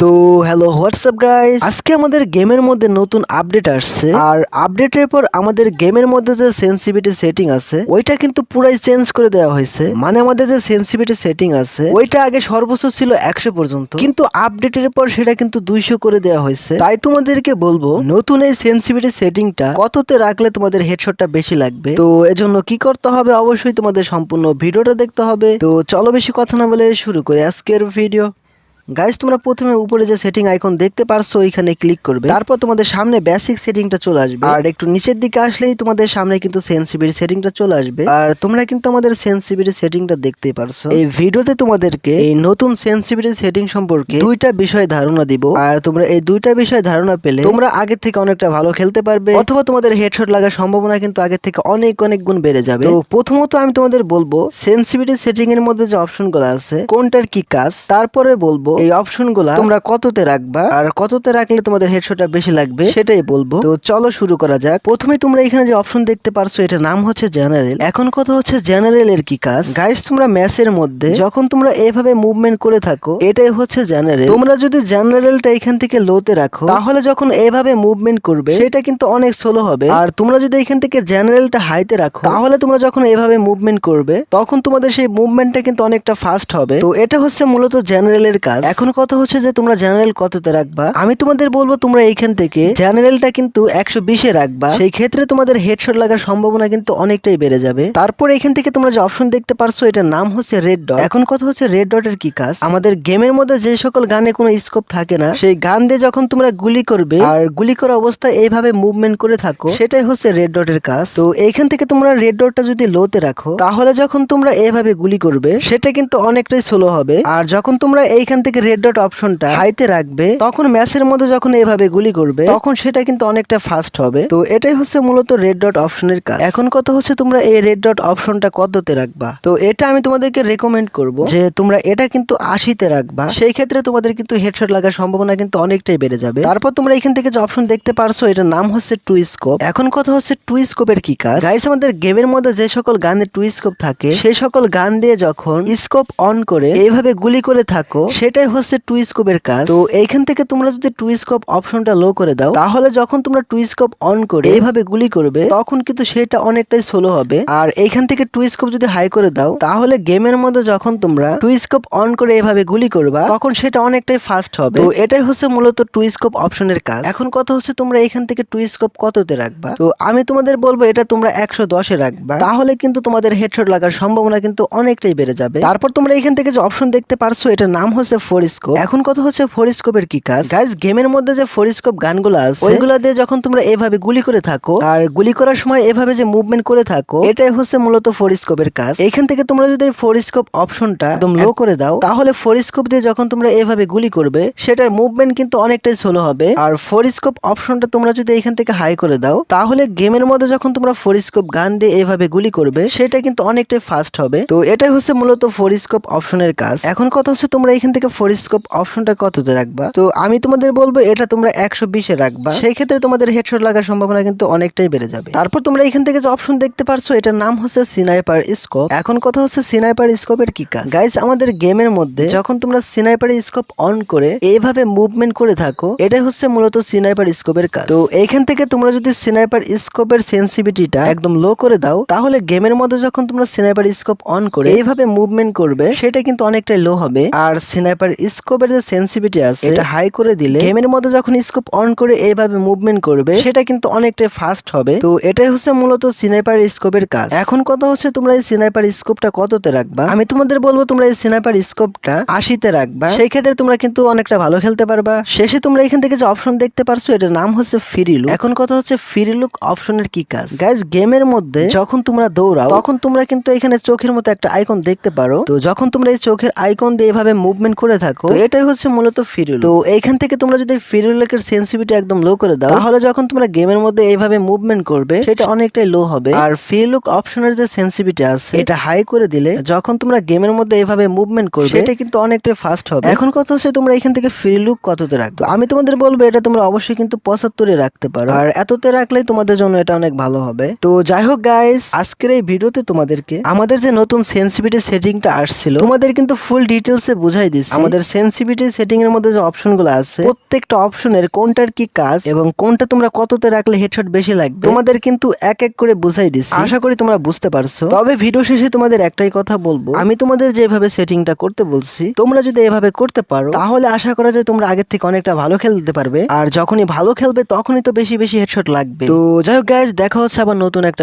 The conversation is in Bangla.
তো হ্যালো হোয়াটসঅ্যাপ গাইস, আজকে আমাদের গেমের মধ্যে নতুন আপডেট আসছে। আর আপডেটের পর আমাদের গেমের মধ্যে যে সেনসিটিভিটি সেটিং আছে ওইটা কিন্তু পুরাই চেঞ্জ করে দেওয়া হয়েছে। মানে আমাদের যে সেনসিটিভিটি সেটিং আছে ওইটা আগে সর্বোচ্চ ছিল 100 পর্যন্ত, কিন্তু আপডেটের পর সেটা কিন্তু 200 করে দেওয়া হয়েছে। তাই তোমাদেরকে বলবো নতুন এই সেনসিটিভিটি সেটিংটা কততে রাখলে তোমাদের হেডশটটা বেশি লাগবে। তো এজন্য কি করতে হবে, অবশ্যই তোমাদের সম্পূর্ণ ভিডিওটা দেখতে হবে। তো চলো বেশি কথা না বলে শুরু করে আজকের ভিডিও। গাইস, তোমরা প্রথমে উপরে যে সেটিং আইকন দেখতে পারছো ওইখানে ক্লিক করবে, তারপর তোমাদের সামনে বেসিক সেটিংটা চলে আসবে। আর একটু নিচের দিকে আসলেই তোমাদের সামনে কিন্তু সেনসিটিভিটি সেটিংটা চলে আসবে। আর তোমরা কিন্তু আমাদের সেনসিটিভিটি সেটিংটা দেখতেই পারছো। এই ভিডিওতে তোমাদেরকে এই নতুন সেনসিটিভিটি সেটিং সম্পর্কে দুইটা বিষয় ধারণা দিব। আর তোমরা এই দুইটা বিষয় ধারণা পেলে তোমরা আগের থেকে অনেকটা ভালো খেলতে পারবে, অথবা তোমাদের হেডশট লাগার সম্ভাবনা কিন্তু আগের থেকে অনেক অনেক গুণ বেড়ে যাবে। তো প্রথমত আমি তোমাদের বলবো সেনসিটিভিটি সেটিং এর মধ্যে যে অপশনগুলো আছে কোনটার কি কাজ, তারপরে বলবো এই অপশনগুলা তোমরা কততে রাখবা আর কততে রাখলে তোমাদের হেডশটটা বেশি লাগবে সেটাই বলবো। তো চলো শুরু করা যাক। প্রথমে তোমরা এখানে যে অপশন দেখতে পারছো এটার নাম হচ্ছে জেনারেল। এখন কথা হচ্ছে জেনারেল এর কি কাজ। গাইস, তোমরা ম্যাচের মধ্যে যখন তোমরা এভাবে মুভমেন্ট করে থাকো এটাই হচ্ছে জেনারেল। তোমরা যদি জেনারেলটা এখান থেকে লোতে রাখো তাহলে যখন এভাবে মুভমেন্ট করবে সেটা কিন্তু অনেক স্লো হবে। আর তোমরা যদি এখান থেকে জেনারেলটা হাইতে রাখো তাহলে তোমরা যখন এভাবে মুভমেন্ট করবে তখন তোমাদের সেই মুভমেন্টটা কিন্তু অনেকটা ফাস্ট হবে। তো এটা হচ্ছে মূলত জেনারেলের কাজ। এখন কথা হচ্ছে যে তোমরা জেনারেল কততে রাখবা। আমি তোমাদের বলবো তোমরা এইখান থেকে জেনারেলটা কিন্তু 120-এ রাখবা, সেই ক্ষেত্রে তোমাদের হেডশট লাগার সম্ভাবনা কিন্তু অনেকটাই বেড়ে যাবে। তারপর এখান থেকে তোমরা যে অপশন দেখতে পারছো এটার নাম হচ্ছে রেড ডট। এখন কথা হচ্ছে রেড ডটের কি কাজ। আমাদের গেমের মধ্যে যে সকল গানে কোনো স্কোপ থাকে না সেই গান দিয়ে যখন তোমরা গুলি করবে আর গুলি করা অবস্থায় এইভাবে মুভমেন্ট করে থাকো সেটাই হচ্ছে রেড ডটের কাজ। তো এইখান থেকে তোমরা রেড ডটটা যদি লোতে রাখো তাহলে যখন তোমরা এইভাবে গুলি করবে সেটা কিন্তু অনেকটাই স্লো হবে। আর যখন তোমরা এইখান থেকে রেড ডট অপশনটা হাইতে রাখবে তখন ম্যাচের মধ্যে যখন এভাবে গুলি করবে তখন সেটা কিন্তু অনেকটা ফাস্ট হবে। তো এটাই হচ্ছে মূলত রেড ডট অপশনের কাজ। এখন কথা হচ্ছে তোমরা এই রেড ডট অপশনটা কততে রাখবা। তো এটা আমি তোমাদেরকে রেকমেন্ড করব যে তোমরা এটা কিন্তু 80-তে রাখবা, সেই ক্ষেত্রে তোমাদের কিন্তু হেডশট লাগার সম্ভাবনা কিন্তু অনেকটাই বেড়ে যাবে। তারপর তোমরা এখান থেকে যে অপশন দেখতে পারছো এটার নাম হচ্ছে টু স্কোপ। এখন কথা হচ্ছে টু স্কোপের কি কাজ। গাইস, আমাদের গেমের মধ্যে যে সকল গানের টু স্কোপ থাকে সেই সকল গান দিয়ে যখন স্কোপ অন করে এইভাবে গুলি করে থাকো সেটাই হচ্ছে টু স্কোপের কাজ। তো এইখান থেকে তোমরা যদি টু স্কোপ অপশনটা লো করে দাও তাহলে যখন তোমরা টু স্কোপ অন করে এইভাবে গুলি করবে তখন কিন্তু সেটা অনেকটাই স্লো হবে। আর এইখান থেকে টু স্কোপ যদি হাই করে দাও তাহলে গেমের মধ্যে যখন তোমরা টু স্কোপ অন করে এইভাবে গুলি করবা তখন সেটা অনেকটাই ফাস্ট হবে। তো এটাই হচ্ছে মূলত টু স্কোপ অপশনের কাজ। এখন কথা হচ্ছে তোমরা এখান থেকে টু স্কোপ কততে রাখবা। তো আমি তোমাদের বলবো এটা তোমরা 110-এ রাখবা, তাহলে কিন্তু তোমাদের হেডশট লাগার সম্ভাবনা কিন্তু অনেকটাই বেড়ে যাবে। তারপর তোমরা এখান থেকে যে অপশন দেখতে পারছো এটার নাম হচ্ছে ফোর স্কোপ। এখন কথা হচ্ছে ফোর স্কোপের কি কাজ। গাইস, গেমের মধ্যে যে ফোর স্কোপ গানগুলো আছে ওইগুলা দিয়ে যখন তোমরা এভাবে গুলি করে থাকো আর গুলি করার সময় এভাবে যে মুভমেন্ট করে থাকো এটাই হচ্ছে মূলত ফোর স্কোপের কাজ। এখান থেকে তোমরা যদি ফোর স্কোপ অপশনটা একদম লো করে দাও তাহলে ফোর স্কোপ দিয়ে যখন তোমরা এভাবে গুলি করবে সেটার মুভমেন্ট কিন্তু অনেকটাই স্লো হবে। আর ফোর স্কোপ অপশনটা তোমরা যদি এখান থেকে হাই করে দাও তাহলে গেমের মধ্যে যখন তোমরা ফোর স্কোপ গান দিয়ে এভাবে গুলি করবে সেটা কিন্তু অনেকটাই ফাস্ট হবে। তো এটাই হচ্ছে মূলত ফোর স্কোপ অপশনের কাজ। এখন কথা হচ্ছে তোমরা এখান থেকে ফোর স্কোপ অপশনটা কততে রাখবা। তো আমি তোমাদের বলবো এটা তোমরা 120-এ রাখবা, সেই ক্ষেত্রে তোমাদের হেডশট লাগার সম্ভাবনা কিন্তু অনেকটাই বেড়ে যাবে। তারপর তোমরা এখান থেকে যে অপশন দেখতে পারছো এটার নাম হচ্ছে স্নাইপার স্কোপ। এখন কথা হচ্ছে স্নাইপার স্কোপের কি কাজ। গাইস, আমাদের গেমের মধ্যে যখন তোমরা স্নাইপার স্কোপ অন করে এইভাবে মুভমেন্ট করে থাকো এটাই হচ্ছে মূলত স্নাইপার স্কোপের কাজ। তো এইখান থেকে তোমরা যদি স্নাইপার স্কোপের সেন্সিটিভিটিটা একদম লো করে দাও তাহলে গেমের মধ্যে যখন তোমরা স্নাইপার স্কোপ অন করে এইভাবে মুভমেন্ট করবে সেটা কিন্তু অনেকটাই লো হবে। আর স্নাইপার স্কোপের যে সেন্সিটিভিটি আছে এটা হাই করে দিলে গেমের মধ্যে যখন স্কোপ অন করে এইভাবে মুভমেন্ট করবে সেটা কিন্তু অনেকটাই ফাস্ট হবে। তো এটাই হচ্ছে মূলত স্নাইপার স্কোপের কাজ। এখন কথা হচ্ছে তোমরা এই স্নাইপার স্কোপটা কততে রাখবা। আমি তোমাদের বলবো তোমরা এই স্নাইপার স্কোপটা 80-তে রাখবা, সেই ক্ষেত্রে তোমরা কিন্তু অনেকটা ভালো খেলতে পারবা। শেষে তোমরা এখান থেকে যে অপশন দেখতে পারছো এটার নাম হচ্ছে ফ্রি লুক। এখন কথা হচ্ছে ফ্রি লুক অপশনের কি কাজ। গাইস, গেমের মধ্যে যখন তোমরা দৌড়াও তখন তোমরা কিন্তু এখানে চোখের মতো একটা আইকন দেখতে পারো। তো যখন তোমরা এই চোখের আইকন দিয়ে এভাবে মুভমেন্ট করে থাকো তো এটাই হচ্ছে মূলত ফ্রি লুক। তো এইখান থেকে তোমরা যদি ফ্রি লুকের সেন্সিটিভিটি একদম লো করে দাও তাহলে যখন তোমরা গেমের মধ্যে এইভাবে মুভমেন্ট করবে সেটা অনেকটাই লো হবে। আর ফ্রি লুক অপশনের যে সেন্সিটিভিটি আছে এটা হাই করে দিলে যখন তোমরা গেমের মধ্যে এইভাবে মুভমেন্ট করবে সেটা কিন্তু অনেকটাই ফাস্ট হবে। এখন কথা হচ্ছে তোমরা এখান থেকে ফ্রি লুক কততে রাখবে। আমি তোমাদের বলবো এটা তোমরা অবশ্যই কিন্তু 75-এ রাখতে পারো, আর এততে রাখলেই তোমাদের জন্য এটা অনেক ভালো হবে। তো যাই হোক গাইস, আজকের এই ভিডিওতে তোমাদেরকে আমাদের যে নতুন সেন্সিটিভিটি সেটিংটা আসছিল তোমাদের কিন্তু ফুল ডিটেলসে বুঝাই দিচ্ছি। আমাদের সেনসিটিভিটি সেটিং এর মধ্যে যে অপশনগুলো আছে প্রত্যেকটা অপশনের কোনটার কি কাজ এবং কোনটা তোমরা কততে রাখলে হেডশট বেশি লাগবে তোমাদের কিন্তু এক এক করে বুঝাই দিচ্ছি। আশা করি তোমরা বুঝতে পারছো। তবে ভিডিও শেষে তোমাদের একটাই কথা বলবো, আমি তোমাদের যেভাবে সেটিংটা করতে বলছি তোমরা যদি এভাবে করতে পারো তাহলে আশা করা যায় তোমরা আগের থেকে অনেকটা ভালো খেলতে পারবে। আর যখনই ভালো খেলবে তখনই তো বেশি বেশি হেডশট লাগবে। তো যাই হোক গাইস, দেখা হচ্ছে আবার নতুন একটা